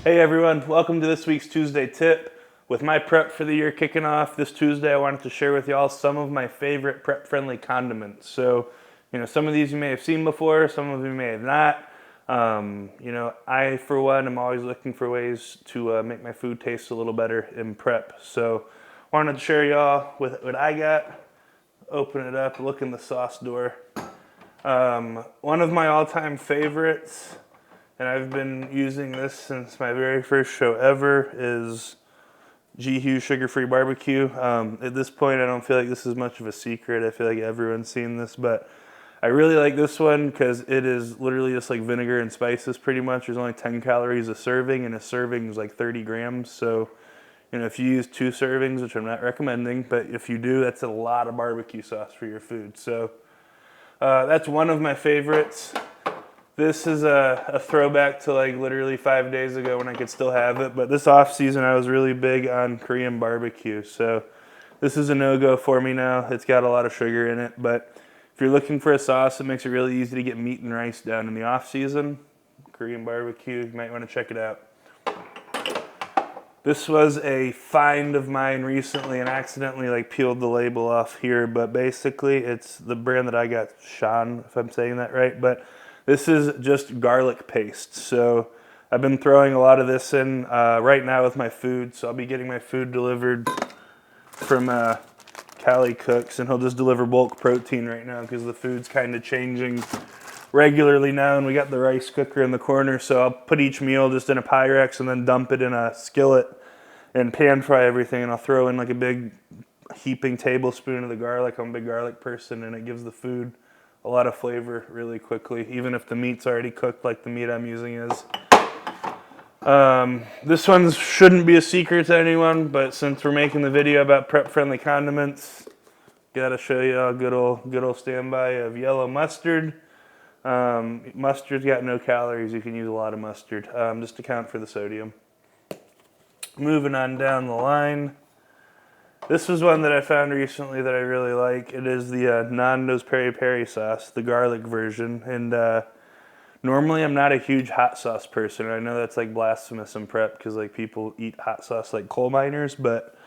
Hey everyone, welcome to this week's Tuesday Tip. With my prep for the year kicking off this Tuesday, I wanted to share with y'all some of my favorite prep-friendly condiments. So, some of these you may have seen before, some of you may have not. I, for one, am always looking for ways to make my food taste a little better in prep. So, wanted to share y'all with what I got. Open it up, look in the sauce door. One of my all-time favorites, and I've been using this since my very first show ever, is G-Hughes Sugar-Free Barbecue. At this point, I don't feel like this is much of a secret. I feel like everyone's seen this, but I really like this one because it is literally just like vinegar and spices pretty much. There's only 10 calories a serving, and a serving is like 30 grams. So, if you use 2 servings, which I'm not recommending, but if you do, that's a lot of barbecue sauce for your food. So that's one of my favorites. This is a throwback to like literally 5 days ago when I could still have it, but this off season I was really big on Korean barbecue. So this is a no-go for me now. It's got a lot of sugar in it, but if you're looking for a sauce that makes it really easy to get meat and rice down in the off season, Korean barbecue, you might want to check it out. This was a find of mine recently and accidentally peeled the label off here, but basically it's the brand that I got, Sean, if I'm saying that right, but this is just garlic paste. So I've been throwing a lot of this in right now with my food. So I'll be getting my food delivered from Cali Cooks, and he'll just deliver bulk protein right now because the food's kind of changing regularly now, and we got the rice cooker in the corner. So I'll put each meal just in a Pyrex and then dump it in a skillet and pan fry everything, and I'll throw in like a big heaping tablespoon of the garlic. I'm a big garlic person, and it gives the food a lot of flavor really quickly, even if the meat's already cooked like the meat I'm using is. This one shouldn't be a secret to anyone, but since we're making the video about prep-friendly condiments, gotta show you a good old standby of yellow mustard. Mustard's got no calories. You can use a lot of mustard, just to account for the sodium. Moving on down the line. This was one that I found recently that I really like. It is the Nando's Peri Peri sauce, the garlic version. And normally I'm not a huge hot sauce person. I know that's like blasphemous in prep because people eat hot sauce like coal miners, but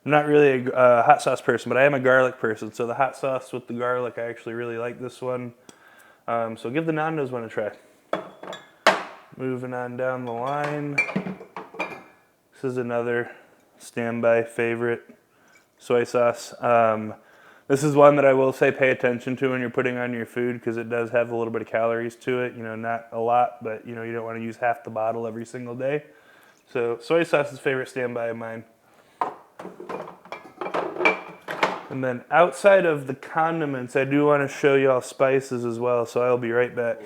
I'm not really a hot sauce person, but I am a garlic person. So the hot sauce with the garlic, I actually really like this one. So give the Nando's one a try. Moving on down the line. This is another standby favorite. Soy sauce. This is one that I will say pay attention to when you're putting on your food because it does have a little bit of calories to it. Not a lot, but you don't want to use half the bottle every single day. So soy sauce is a favorite standby of mine. And then outside of the condiments, I do want to show y'all spices as well, so I'll be right back.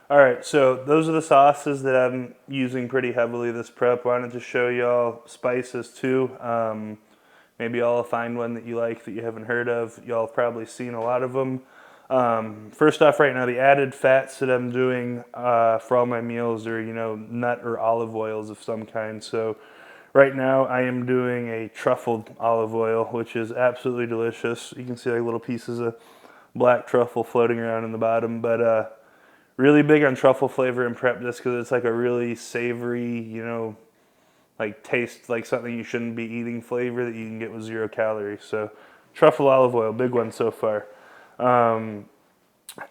All right, so those are the sauces that I'm using pretty heavily this prep. Wanted to show y'all spices too. Maybe y'all find one that you like that you haven't heard of. Y'all have probably seen a lot of them. First off, right now, the added fats that I'm doing for all my meals are, nut or olive oils of some kind. So right now, I am doing a truffled olive oil, which is absolutely delicious. You can see little pieces of black truffle floating around in the bottom. But really big on truffle flavor in prep just because it's a really savory, taste like something you shouldn't be eating flavor that you can get with 0 calories. So truffle olive oil, big one so far.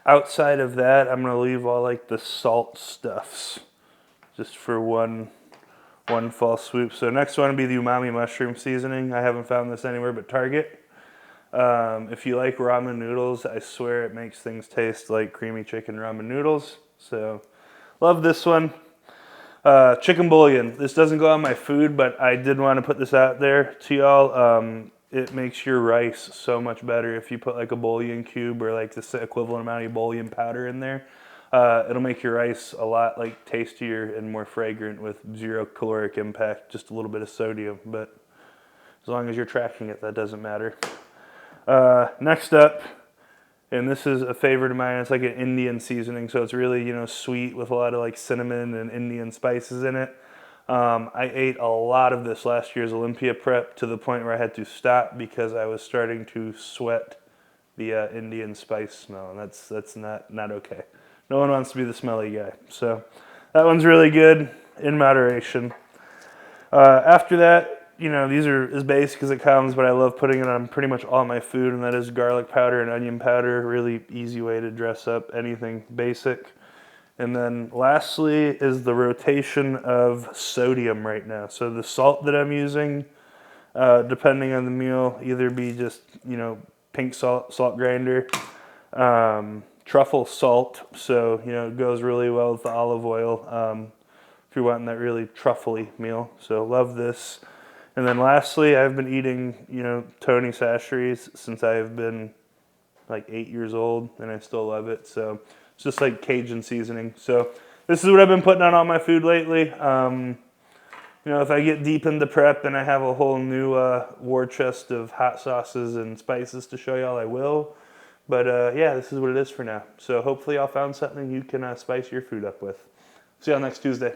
Outside of that, I'm going to leave all the salt stuffs just for one fall swoop. So next one will be the umami mushroom seasoning. I haven't found this anywhere but Target. If you like ramen noodles, I swear it makes things taste like creamy chicken ramen noodles. So love this one. Chicken bouillon. This doesn't go on my food, but I did want to put this out there to y'all. It makes your rice so much better if you put a bouillon cube or the equivalent amount of bouillon powder in there. It'll make your rice a lot tastier and more fragrant with 0 caloric impact, just a little bit of sodium. But as long as you're tracking it, that doesn't matter. Next up, and this is a favorite of mine, it's like an Indian seasoning, so it's really, sweet with a lot of cinnamon and Indian spices in it. I ate a lot of this last year's Olympia prep to the point where I had to stop because I was starting to sweat the Indian spice smell, and that's not okay. No one wants to be the smelly guy. So that one's really good in moderation. After that, you know, these are as basic as it comes, but I love putting it on pretty much all my food, and that is garlic powder and onion powder. Really easy way to dress up anything basic. And then lastly is the rotation of sodium right now. So the salt that I'm using, depending on the meal, either be just, you know, pink salt grinder, truffle salt, so, you know, it goes really well with the olive oil if you're wanting that really truffly meal. So love this. And then lastly, I've been eating, you know, Tony Chachere's since I've been like 8 years old, and I still love it. So it's just like Cajun seasoning. So this is what I've been putting on all my food lately. You know, if I get deep into prep and I have a whole new war chest of hot sauces and spices to show y'all, I will. But yeah, this is what it is for now. So hopefully y'all found something you can spice your food up with. See y'all next Tuesday.